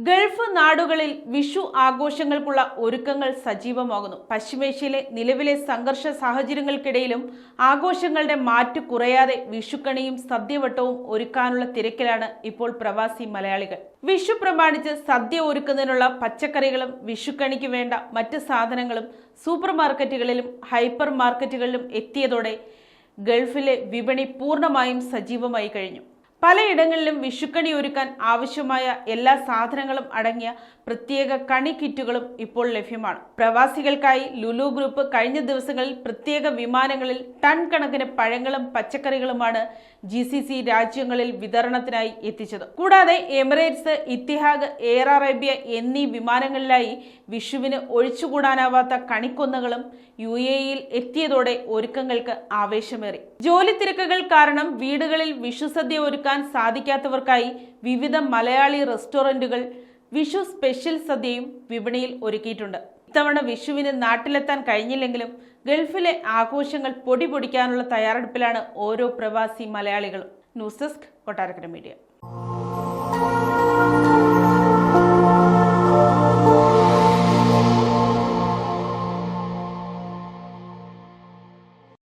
Gulf നാടുകളിൽ വിഷു ആഘോഷങ്ങൾക്കുള്ള ഒരുക്കങ്ങൾ സജീവമാകുന്നു. പശ്ചിമേഷ്യയിലെ നിലവിലെ സംഘർഷ സാഹചര്യങ്ങൾക്കിടയിലും ആഘോഷങ്ങളുടെ മാറ്റു കുറയാതെ വിഷുക്കണിയും സദ്യവട്ടവും ഒരുക്കാനുള്ള തിരക്കിലാണ് ഇപ്പോൾ പ്രവാസി മലയാളികൾ. വിഷു പ്രമാണിച്ച് സദ്യ ഒരുക്കുന്നതിനുള്ള പച്ചക്കറികളും വിഷുക്കണിക്ക് വേണ്ട മറ്റ് സാധനങ്ങളും സൂപ്പർ മാർക്കറ്റുകളിലും ഹൈപ്പർ മാർക്കറ്റുകളിലും എത്തിയതോടെ ഗൾഫിലെ വിപണി പൂർണ്ണമായും സജീവമായി കഴിഞ്ഞു. പലയിടങ്ങളിലും വിഷുക്കണി ഒരുക്കാൻ ആവശ്യമായ എല്ലാ സാധനങ്ങളും അടങ്ങിയ പ്രത്യേക കണി കിറ്റുകളും ഇപ്പോൾ ലഭ്യമാണ്. പ്രവാസികൾക്കായി ലുലു ഗ്രൂപ്പ് കഴിഞ്ഞ ദിവസങ്ങളിൽ പ്രത്യേക വിമാനങ്ങളിൽ ടൺ കണക്കിന് പഴങ്ങളും പച്ചക്കറികളുമാണ് GCC രാജ്യങ്ങളിൽ വിതരണത്തിനായി എത്തിച്ചത്. കൂടാതെ എമിറേറ്റ്സ്, ഇത്തിഹാദ്, എയർ അറേബ്യ എന്നീ വിമാനങ്ങളിലായി വിഷുവിന് ഒഴിച്ചുകൂടാനാവാത്ത കണിക്കൊന്നകളും UAE-യിൽ എത്തിയതോടെ ഒരുക്കങ്ങൾക്ക് ആവേശമേറി. ജോലി തിരക്കുകൾ കാരണം വീടുകളിൽ വിഷുസദ്യ ഒരുക്കാൻ സാധിക്കാത്തവർക്കായി വിവിധ മലയാളി റെസ്റ്റോറന്റുകൾ വിഷു സ്പെഷ്യൽ സദ്യയും വിപണിയിൽ ഒരുക്കിയിട്ടുണ്ട്. ഇത്തവണ വിഷുവിന് നാട്ടിലെത്താൻ കഴിഞ്ഞില്ലെങ്കിലും ഗൾഫിലെ ആഘോഷങ്ങൾ പൊടിപൊടിക്കാനുള്ള തയ്യാറെടുപ്പിലാണ് ഓരോ പ്രവാസി മലയാളികളും. News desk, Kottarakkara media.